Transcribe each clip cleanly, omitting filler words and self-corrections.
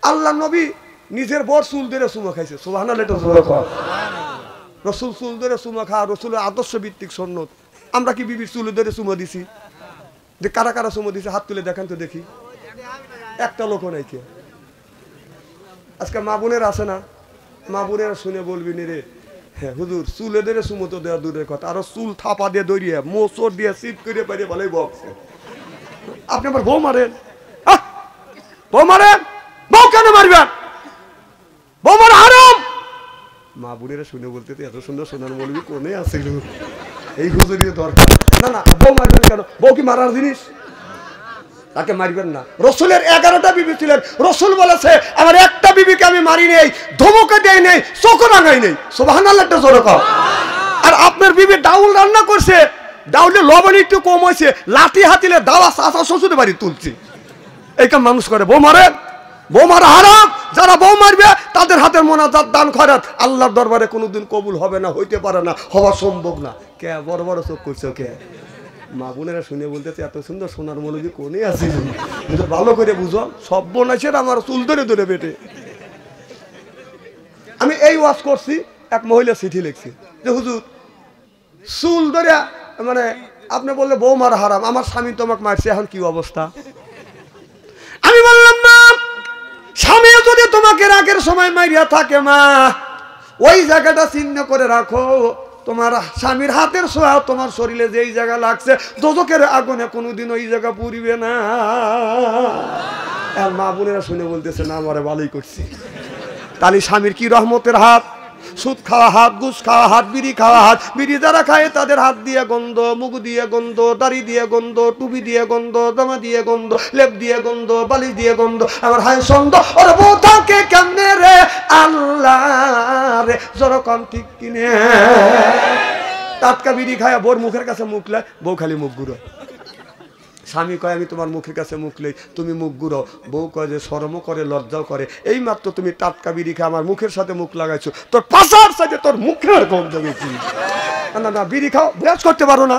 আল্লাহ নবী নিজের বর চুল ধরে চুমা খাইছে, সুবহানাল্লাহ। রসুল চুল ধরে চুমা খাওয়া রসুলের আদর্শ ভিত্তিক সুন্নত। আমরা কি বিবির চুল ধরে চুমা দিছি? যে কারা কারা চুমা দিছে হাত তুলে দেখান তো দেখি। একটা লোক নাই কে। আজকে মা বোনের আছে না, মা বোনেরা শুনে বলবি নি রে, হ্যাঁ হুজুর চুলে ধরে চুমো তো দেওয়া দূরের কথা, আরো চুল থাপা দিয়ে দৌড়িয়ে মোচর দিয়ে সিট করে পারিয়ে ভালোই বকছে। আপনি আবার বউ মারেন, বউ মারেন, বউ কেন মারবেন? বউ মারা হারাম। মা বোনেরা শুনে বলতে এত সুন্দর সোনার মৌলবি কোনে আছে এই হুজুরি দরকার না। না বউ মারবেন কেন? বউ কি মারার জিনিস? তাকে মারবেন না। রসুলের 11টা বিবি ছিলেন, রসুল বলেছে আমার একটা বিবিকে আমি মারি নেই, ধমকে দেই নেই, চোখও রাঙাই নেই। সুবহানাল্লাহ একটা জোরে কও। আর আপনার বিবি ডাউল রান্না করছে, ডাউলে লবণ একটু কম হয়েছে, লাঠি হাতিলে দাওয়া চাচা শ্বশুরের বাড়ি তুলছি, এই কাম মানুষ করে? বউ মারে, বউ মারা হারাম। যারা বউ মারবে তাদের হাতের মোনাজাত দান খয়রাত আল্লাহর দরবারে কোনোদিন কবুল হবে না, হইতে পারে না, হওয়া সম্ভব না। কে বড় বড় চোখ করছো কে? মা বোনেরা শুনে বলতেছে এত সুন্দর সোনার মৌলবি কোনে আছে, ভালো করে বুঝো। সর্বনাশের আমার চুল ধরে ধরে বেটে। আমি এই ওয়াজ করছি, এক মহিলা চিঠি লিখছি যে হুজুর চুল ধরে মানে আপনি বললে বউ মারা হারাম, আমার স্বামী তোমাকে মারছে, এখন কি অবস্থা? আমি বললাম মা, স্বামী যদি তোমাকে রাগের সময় মারিয়া থাকে মা, ওই জায়গাটা চিহ্ন করে রাখো। তোমার স্বামীর হাতের ছোঁয়া তোমার শরীরে যেই জায়গা লাগছে দোজখের আগুনে কোনোদিন ওই জায়গা পুড়িবে না। আর মা বোনেরা শুনে বলতেছে না আমারে ভালোই করছি। তাহলে স্বামীর কি রহমতের হাত? সুদ খাওয়া হাত, ঘুষ খাওয়া হাত, বিড়ি খাওয়া হাত। বিড়ি যারা খায় তাদের হাত দিয়ে গন্ধ, মুখ দিয়ে গন্ধ, দাড়ি দিয়ে গন্ধ, টুপি দিয়ে গন্ধ, জামা দিয়ে গন্ধ, লেপ দিয়ে গন্ধ, বালিশ দিয়ে গন্ধ। আমার হায় সন্দ ওর বউ থাকে কেমনে রে আল্লাহ রে, জরকম ঠিক কিনে। টাটকা বিড়ি খায় বোর মুখের কাছে মুখ লাই, বউ খালি মুখ ঘুরো। স্বামী কয় আমি তোমার মুখের কাছে মুখ লই, তুমি মুখ ঘুরো। বউ কয় যে শরমও করে লজ্জাও করে, এই মাত্র তুমি টাটকা বিড়ি খায় আমার মুখের সাথে মুখ লাগাইছো, তোর পাশার সাথে তোর মুখের গন্ধ বেশি। না না বিড়ি খাও, ব্রাশ করতে পারো না?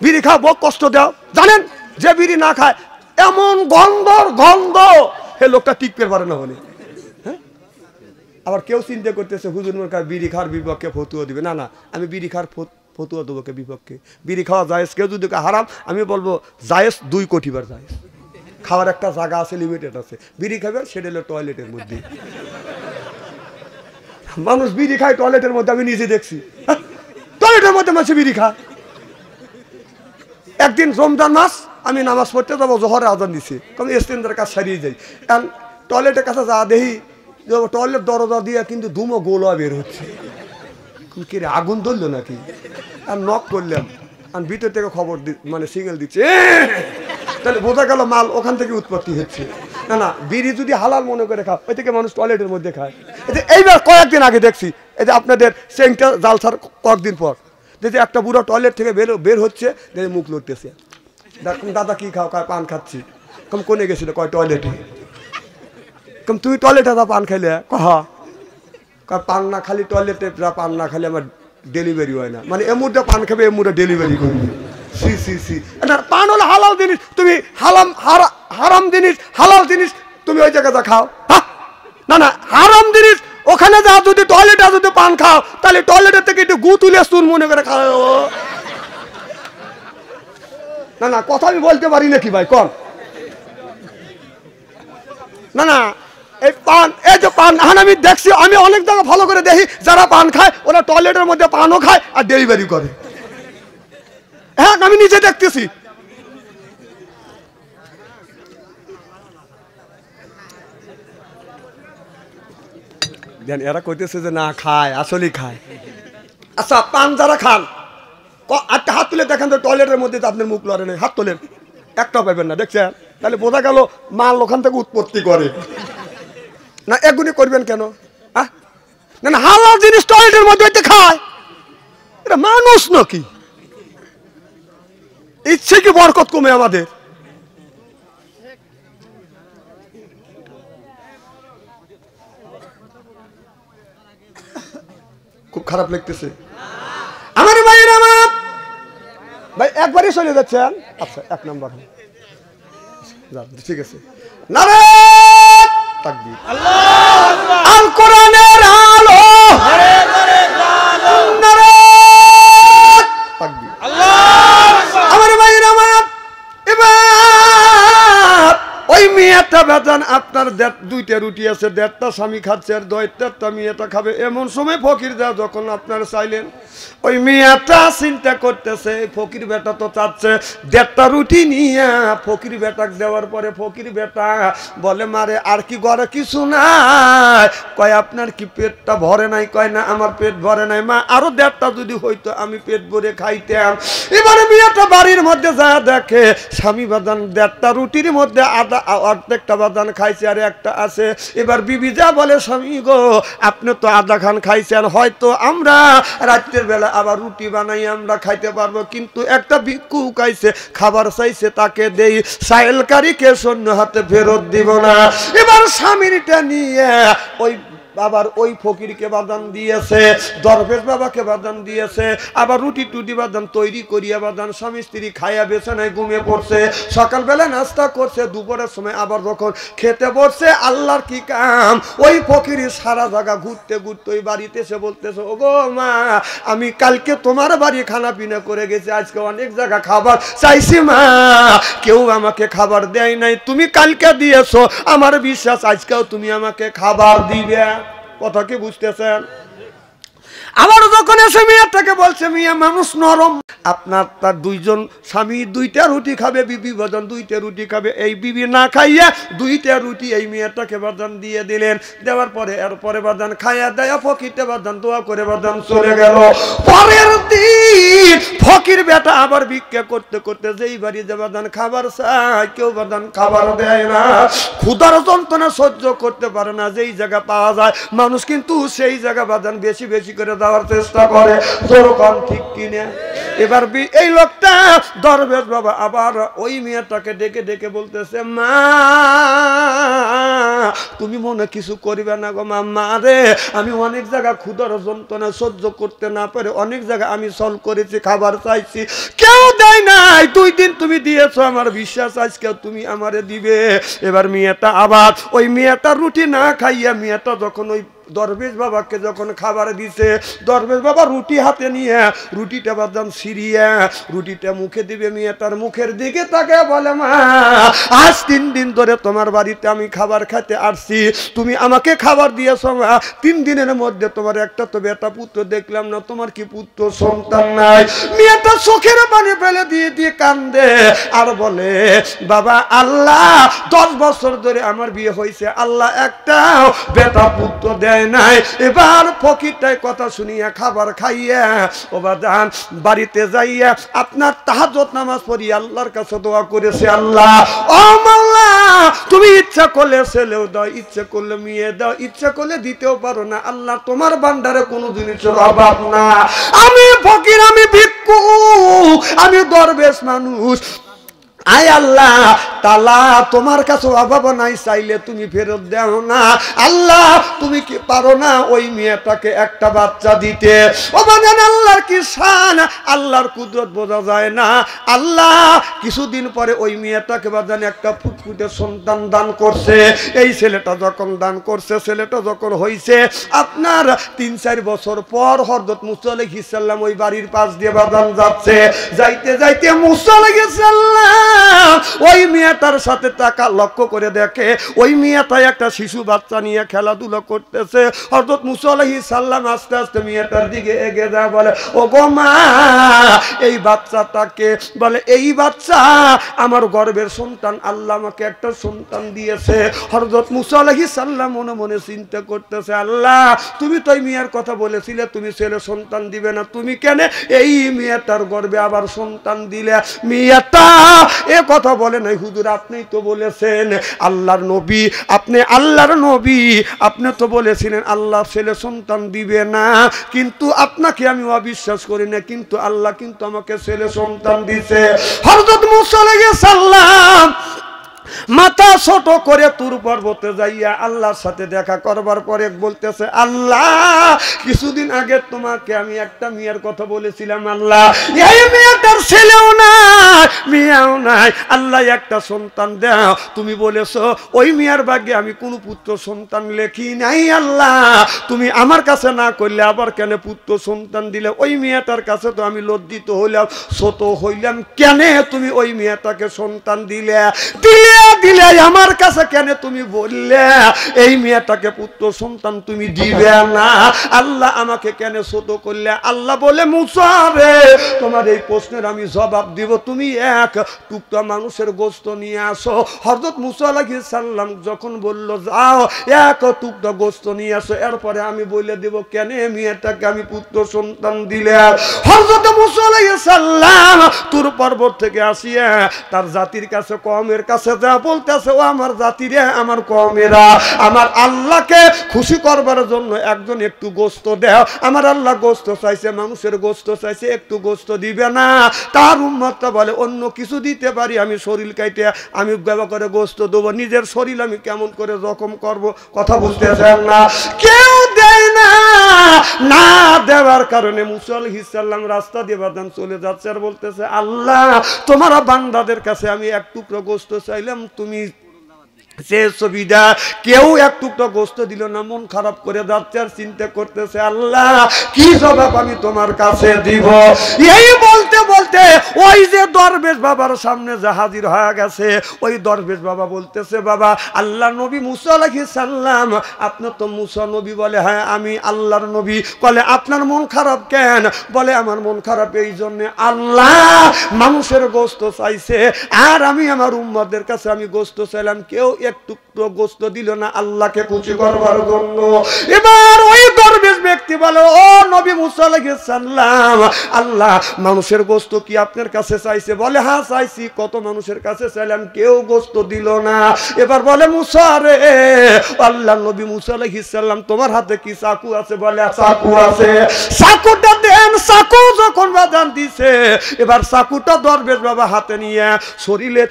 বিড়ি খাও, বউ কষ্ট দাও। জানেন যে বিড়ি না খায় এমন গন্ধর গন্ধ, হে লোকটা টিকতে পারে না হলে। হ্যাঁ, আবার কেউ চিন্তা করতেছে হুজুর মোর বিড়ি খাওয়ার বিপক্ষে ফতুয়া দিবে। না না, আমি বিড়ি খাওয়ার ফতুয়া দেবো কে বিপক্ষে? বিড়ি খাওয়া জায়েজ, কেউ যদি হারাম আমি বলবো জায়েজ 2 কোটি বার জায়েজ। খাওয়ার একটা জায়গা আছে, লিমিটেড আছে। বিড়ি খাবে সেটা হলো টয়লেটের মধ্যে। মানুষ বিড়ি খায় টয়লেটের মধ্যে, আমি নিজে দেখছি টয়লেটের মধ্যে মানুষ বিড়ি খায়। একদিন রমজান মাস আমি নামাজ পড়তে যাবো, জোহরে আজান দিছি, কারণ স্ট্যান্ডের কাজ সারিয়ে যাই। কারণ টয়লেটের কাছে যা দেখি টয়লেট দরজা দিয়ে কিন্তু ধুমো গোলা বের হচ্ছে। কি রে আগুন ধরলো নাকি? আর নক করলাম, আর ভিতর থেকে খবর মানে সিগন্যাল দিচ্ছে, তাহলে বোঝা গেল মাল ওখান থেকে উৎপত্তি হচ্ছে। না না, বিড়ি যদি হালাল মনে করে খাও, ওই থেকে মানুষ টয়লেটের মধ্যে খায়। এইবার কয়েকদিন আগে দেখছি, এই যে আপনাদের সেন্টার জালসার কয়েকদিন পর যে একটা বুড়ো টয়লেট থেকে বের হচ্ছে, মুখ লড়তেছে। দেখুন দাদা কি খাও? কয় পান খাচ্ছি। কম কোনে গেছিল? কয় টয়লেটে। কম তুমি টয়লেটে পান খাইলে? কহা পান না খালি টয়লেটে পান না খালি আমার ডেলিভারি হয় না, মানে এমুরটা পান খাবে এমুরটা ডেলিভারি করবে। সি সি সি, পান হলো হালাল জিনিস, তুমি হারাম জিনিস হালাল জিনিস তুমি ওই জায়গাটা খাও। না না, হারাম জিনিস ওখানে যা, যদি টয়লেটে যদি পান খাও তাহলে টয়লেটের থেকে একটু গু তুলে চুন মনে করে খাও। না না, কথা আমি বলতে পারি নাকি ভাই কন? না না, এই পান, এই যে পান, এখন আমি দেখছি, আমি অনেক জায়গা ভালো করে দেখি যারা পান খায় ওরা টয়লেটের মধ্যে পানও খায় আর ডেলিভারি করে। হ্যাঁ, আমি নিজে দেখতেছি। এরা কইতেছে যে না খায়, আসলেই খায়। আচ্ছা, পান যারা খান একটা হাত তুলে দেখেন তো টয়লেটের মধ্যে আপনার মুখ লড়ে নেই, হাত তোলেন, একটাও পাবেন না, দেখছেন? তাহলে বোঝা গেল মাল ওখান থেকে উৎপত্তি করে না। এগুলি করবেন কেন? না না, হালাল জিনিস টয়লেটের মধ্যে খায়, এটা মানুষ নাকি? ইচ্ছে কি বরকত কমে আমাদের? খুব খারাপ লাগতেছে আমার ভাইয়ের। আমার ভাই একবারই চলে যাচ্ছেন। আচ্ছা, 1 নম্বর ঠিক আছে। নারে বাজান আপনার দুইটা রুটি আছে, দেড়টা স্বামী খাচ্ছে আর দয়টা মেয়েটা খাবে। এমন সময় ফকির যা যখন আপনার চাইলেন, ওই মেয়েটা চিন্তা করতেছে ফকির বেটা তো চাচ্ছে দেড়টা রুটি নিয়ে ফকির বেটাকে দেওয়ার পরে ফকির বেটা বলে মারে আর কি ঘরে কিছু নাই? কয় আপনার কি পেটটা ভরে নাই? কয় না আমার পেট ভরে নাই মা, আরো দেড়টা যদি হইতো আমি পেট ভরে খাইতাম। এবারে মেয়েটা বাড়ির মধ্যে যা দেখে স্বামী বাজান দেড়টা রুটির মধ্যে অর্ধেকটা বাজান খাইছে আর একটা আছে। এবার বিবি যা বলে স্বামী গো আপনি তো আধা খান খাইছেন, হয়তো আমরা রাত্রের বেলা আবার রুটি বানাই আমরা খাইতে পারবো, কিন্তু একটা ভিক্ষুক আইছে খাবার চাইছে তাকে দেই, সাইলকারীকে শূন্য হাতে ফেরত দিব না। এবার স্বামীটা নিয়ে ওই আবার ওই ফকিরকে বাদান দিয়েছে, দরবেশ বাবাকে বাদান দিয়েছে, আবার রুটি টুটি বাদান তৈরি করিয়া বাদান স্বামী স্ত্রী খাইয়া বিছানায় ঘুমিয়ে পড়ছে। সকালবেলা নাস্তা করছে, দুপুরের সময় আবার যখন খেতে বসছে আল্লাহর কি কাম, ওই ফকির সারা জায়গা ঘুরতে ঘুরতে ওই বাড়িতে এসে বলতেছে ও গো মা আমি কালকে তোমার বাড়ি খানা পিনা করে গেছি, আজকে অনেক জায়গা খাবার চাইছি মা কেউ আমাকে খাবার দেয় নাই, তুমি কালকে দিয়েছো আমার বিশ্বাস আজকেও তুমি আমাকে খাবার দিবে। কথা কি বুঝতেছেন? আবার যখন এসে মেয়েটাকে বলছে মিয়া মানুষ নরম, আপনার তার দুইজন স্বামী দুইটা রুটি খাবে, বিবি বাজান দুইটা রুটি খাবে, এই বিবি না খাইয়া দুইটা রুটি এই মেয়েটাকে বাজান দিয়ে দিলেন। দেওয়ার পরে এরপরে বাজান খাইয়া দেয়া ফকিরটা বাজান দোয়া করে বাজান চলে গেল। পরের দিন ফকির বেটা আবার ভিক্ষা করতে করতে যেই বাড়ি যে বাজান খাবার চায় কেউ বাজান খাবার দেয় না, ক্ষুধার যন্ত্রণা সহ্য করতে পারে না, যেই জায়গা পাওয়া যায় মানুষ কিন্তু সেই জায়গা বাজান বেশি বেশি করে দেওয়ার চেষ্টা করে। যেরকম ঠিক কিনে এবার এই লোকটা দরবেশ বাবা আবার ওই মেয়েটাকে ডেকে ডেকে বলতেছে মা তুমি মনে কিছু করিবে না গো মা, মা রে আমি অনেক জায়গা ক্ষুধার যন্ত্রণা সহ্য করতে না পারে অনেক জায়গা আমি সল করেছি, খাবার চাইছি কেউ দেয় নাই, 2 দিন তুমি দিয়েছো আমার বিশ্বাস আজকে তুমি আমারে দিবে। এবার মেয়েটা আবার ওই মেয়েটা রুটি না খাইয়া মেয়েটা যখন ওই দরবেশ বাবাকে যখন খাবার দিছে, দরবেশ বাবা রুটি হাতে নিয়ে রুটিটা বাদাম সিরিয়া রুটিটা মুখে দিবে, মেয়েটার মুখের দিকে তাকে বলে মা আজ 3 দিন ধরে তোমার বাড়িতে আমি খাবার খেতে আসছি, তুমি আমাকে খাবার দিয়েছো মা, 3 দিনের মধ্যে তোমার একটা তো বেটা পুত্র দেখলাম না, তোমার কি পুত্র সন্তান নাই? মেয়েটা চোখের পানি ফেলে দিয়ে দিয়ে কান্দে আর বলে বাবা আল্লাহ 10 বছর ধরে আমার বিয়ে হয়েছে, আল্লাহ একটাও বেটা পুত্র দেয় নাই। এবার ফকিরটাই কথা শুনিয়া খাবার খাইয়া ও বাজান বাড়িতে যাইয়া আপনার তাহাজ্জুদ নামাজ পড়ি আল্লাহর কাছে দোয়া করেছে, আল্লাহ ও মাওলা তুমি ইচ্ছা করলে ছেলেও দাও, ইচ্ছা করলে মেয়ে দাও, ইচ্ছা করলে দিতেও পারো না, আল্লাহ তোমার ভান্ডারে কোনো জিনিসের অভাব না, আমি ফকির আমি ভিক্ষুক আমি দরবেশ মানুষ, আয় আল্লাহ তাআলা তোমার কাছে অভাব নাই, চাইলে তুমি ফেরত দাও না, আল্লাহ তুমি কি পারো না ওই মেয়েটাকে একটা বাচ্চা দিতে? ও বাজান আল্লাহর কি শান, আল্লাহর কুদরত বোঝা যায় না। আল্লাহ কিছুদিন পরে ওই মেয়েটাকে বাজান একটা ফুটফুটে সন্তান দান করছে। এই ছেলেটা যখন দান করছে, ছেলেটা যখন হইছে আপনার 3-4 বছর পর হযরত মুসা আলাইহিস সালাম ওই বাড়ির পাশ দিয়ে বাজান যাচ্ছে, যাইতে যাইতে মুসা আলাইহিস সালাম ওই মেয়েটার সাথে টাকা লক্ষ্য করে দেখে ওই মেয়েটা একটা শিশু বাচ্চা নিয়ে খেলাধুলা করতেছে। হযরত মুসা আলাইহিস সালাম আস্তে আস্তে মেয়েটার দিকে এগিয়ে যায়, বলে ও গো মা এই বাচ্চাটাকে, বলে এই বাচ্চা আমার গর্ভের সন্তান, আল্লাহ আমাকে একটা সন্তান দিয়েছে। হযরত মুসা আলাইহিস সালাম মনে মনে চিন্তা করতেছে আল্লাহ তুমি তো এই মেয়ের কথা বলেছিলে তুমি ছেলে সন্তান দিবে না, তুমি কেন এই মেয়েটার গর্ভে আবার সন্তান দিলে? মেয়েটা এ কথা বলে নাই হুজুর আপনি তো বলেছেন আল্লাহর নবী, আপনি আল্লাহর নবী, আপনি তো বলেছিলেন আল্লাহ ছেলে সন্তান দিবে না, কিন্তু আপনাকে আমি অবিশ্বাস করি না, কিন্তু আল্লাহ কিন্তু আমাকে ছেলে সন্তান দিয়েছে। হযরত মুসা আলাইহিস সালাম মাথা ছোট করে তুর পর্বতে যাইয়া আল্লাহর সাথে দেখা করবার পরে বলতেছে আল্লাহ কিছুদিন আগে তোমাকে আমি একটা মেয়ের কথা বলেছিলাম, আল্লাহ এই মেয়েটার ছেলেও নাই মেয়েও নাই, আল্লাহ একটা সন্তান দাও, তুমি বলেছো ওই মেয়ের ভাগ্যে আমি কোনো পুত্র সন্তান লেখি নাই, আল্লাহ তুমি আমার কাছে না করলে আবার কেন পুত্র সন্তান দিলে? ওই মেয়েটার কাছে তো আমি লজ্জিত হইলাম ছোট হইলাম, কেন তুমি ওই মেয়েটাকে সন্তান দিলে? দিলে আমার কাছে কেন তুমি বললে এই মেয়েটাকে পুত্র সন্তান তুমি দিবে না? আল্লাহ আমাকে কেন ছোট করলে? আল্লাহ বলে মুসা রে, তোমার এই প্রশ্নের আমি জবাব দিব। তুমি এক টুকরা মানুষের গোশত নিয়ে আসো। হযরত মুসা আলাইহিস সালাম যখন বলল যাও এক টুকরা গোশত নিয়ে আসো, এরপরে আমি বলে দেব কেন মেয়েটাকে আমি পুত্র সন্তান দিলে। হযরত মুসা আলাইহিস সালাম তুর পর্বত থেকে আসিয়া তার জাতির কাছে, কওমের কাছে যা বলতেছে, ও আমার জাতিরে, আমার কওমেরা, আমার আল্লাহকে খুশি করবার জন্য একজন একটু গোশত দাও। আমার আল্লাহ গোশত চাইছে, মানুষের গোশত চাইছে, একটু গোশত দিবে না? তার উম্মতটা বলে অন্য কিছু দিতে পারি, আমি শরীর কাইটে আমি ব্যবহার করে গোশত দেবো, নিজের শরীর আমি কেমন করে জখম করব? কথা বুঝতেছেন না? কেউ দেয় না। না দেওয়ার কারণে মুসা আলাইহিস সালাম রাস্তা দিয়ে বাদান চলে যাচ্ছে আর বলতেছে, আল্লাহ তোমার বান্দাদের কাছে আমি এক টুকরো গোশত চাইলাম, তুমি সে সুবিধা কেউ এক টুকরো গোশত দিল না। মন খারাপ করে যাচ্ছে আর চিন্তা করতেছে, আল্লাহ কি জবাব আমি তোমার কাছে দিব? এই বলতে বলতে ওই যে দরবেশ বাবার সামনে যে হাজির হয়ে গেছে, ওই দরবেশ বাবা বলতেছে, বাবা আল্লাহ নবী মুসা আলাইহিস সালাম, আপনি তো মুসা নবী? বলে হ্যাঁ আমি আল্লাহর নবী। বলে আপনার মন খারাপ কেন? বলে আমার মন খারাপ এই জন্য, আল্লাহ মানুষের গোশত চাইছে আর আমি আমার উম্মতের কাছে আমি গোশত চাইলাম, কেউ একটু গোশত দিল না আল্লাহকে খুশি করবার জন্য। এবার ওই দরবেশ ব্যক্তি বলে, ও নবী মুসা আলাইহিস সালাম, আল্লাহ মানুষের গোশত কি আপনার কাছে চাইছে? বলে হ্যাঁ চাইছি। কত মানুষের কাছে চাইলাম, কেউ গোশত দিল না। এবার বলে মুসা রে, আল্লাহ নবী মুসা আলাইহিস সালাম তোমার হাতে কি চাকু আছে? বলে চাকু আছে। চাকুটা দেন। চাকু যখন বাজান দিছে, এবার চাকুটা দরবেশ বাবা হাতে নিয়ে শরীরে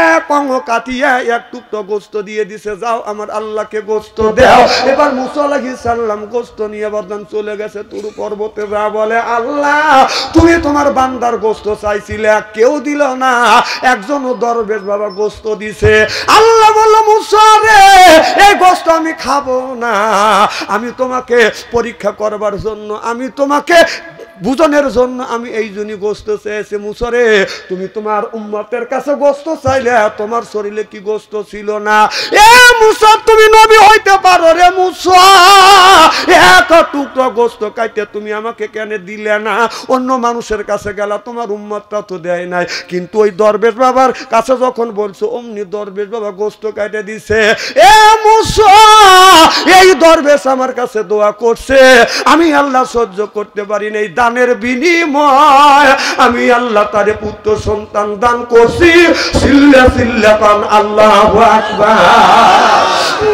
এক অঙ্গ কাটিয়ে এক টুকরো গোশত দিয়ে দিছে, যাও আমার আল্লাহকে গোশত দাও। এবার মুসা আলাইহিস সালাম গোশত নিয়ে বাদান চলে গেছে তুর পর্বতে। যা বলে, আল্লাহ তুমি তোমার বান্দার গোশত চাইছিলে, কেউ দিল না, একজন দরবেশ বাবা গোশত দিছে। আল্লাহ বলল, মুসা রে এই গোশত আমি খাবো না, আমি তোমাকে পরীক্ষা করবার জন্য, আমি তোমাকে বুঝনের জন্য আমি এই জন্য গোশত চেয়েছি। মুসা রে তুমি তোমার উম্মতের কাছে গোশত চাইলে, তোমার শরীরে কি গোশত ছিল না? এ মুসা তুমি নবী হইতে পারো রে মুসা, এক টুকরো গোশত কাইতে তুমি আমাকে কেন দিলে না? অন্য মানুষের কাছে গেলা, তোমার উম্মতটা তো দেয় নাই। কিন্তু ওই দরবেশ বাবার কাছে যখন বলছো, অমনি দরবেশ বাবা গোশত কাইতে দিছে। এ মুসা এই দরবেশ আমার কাছে দোয়া করছে, আমি আল্লাহ সহ্য করতে পারি না, এই দানের বিনিময় আমি আল্লাহ তারে পুত্র সন্তান দান করছি। সিল্লা সিল্লা পান আল্লাহু আকবার,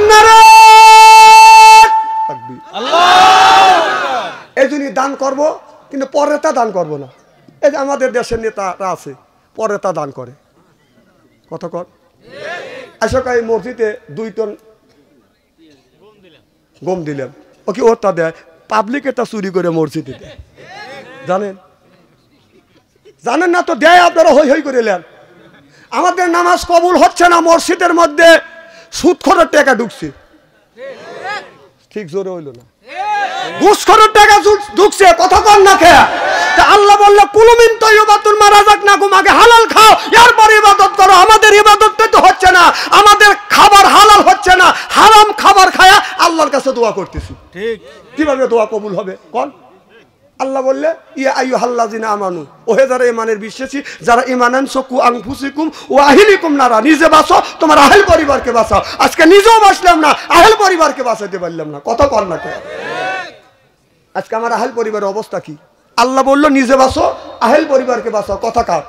নারায়ে তাকবীর, আল্লাহু আকবার। এই জন্য দান করব, কিন্তু পরেটা দান করব না। এই যে আমাদের দেশের নেতারা আছে, পরেটা দান করে, কথা কর আশাকাই মসজিদে 2 টন গম দিলাম, ওকে ওটা দেয়, পাবলিক এটা চুরি করে মসজিদে দেয়। জানেন জানেন না তো, দেয় আপনারা হই হই করে নেন। আমাদের নামাজ কবুল হচ্ছে না, মসজিদের মধ্যে সুদখোরের টাকা ঢুকছে। ঠিক জোরে হইল না, ঘুষখোরের টাকা ঢুকছে, কথা কন না খেয়া। আল্লাহ বলল, কুলুমিন তাইয়্যিবাতুন মা রাযাকনাকুম, আগে হালাল খাও, এরপর ইবাদত করো। আমাদের ইবাদতটা তো হচ্ছে না, আমাদের খাবার হালাল হচ্ছে না, হারাম খাবার খায়া আল্লাহর কাছে দোয়া করতেছি। ঠিক কিভাবে দোয়া কবুল হবে কোন? আল্লাহ বললে, ইয়া আইয়ুহাল্লাযিনা আমানু, ওহে যারা ঈমানের বিশ্বাসী, যারা ঈমান আনছো, কু আনফুসিকুম ওয়া আহলিকুম নারা, নিজে বাঁচো, তোমার আহল পরিবারকে বাঁচাও। আজকে নিজেও বাঁচলাম না, আহল পরিবারকে বাঁচাতে পারলাম না, কথা কর না। আজকে আমার আহল পরিবারের অবস্থা কি? আল্লাহ বললো নিজে বাঁচো, আহল পরিবারকে বাঁচাও, কথা কার?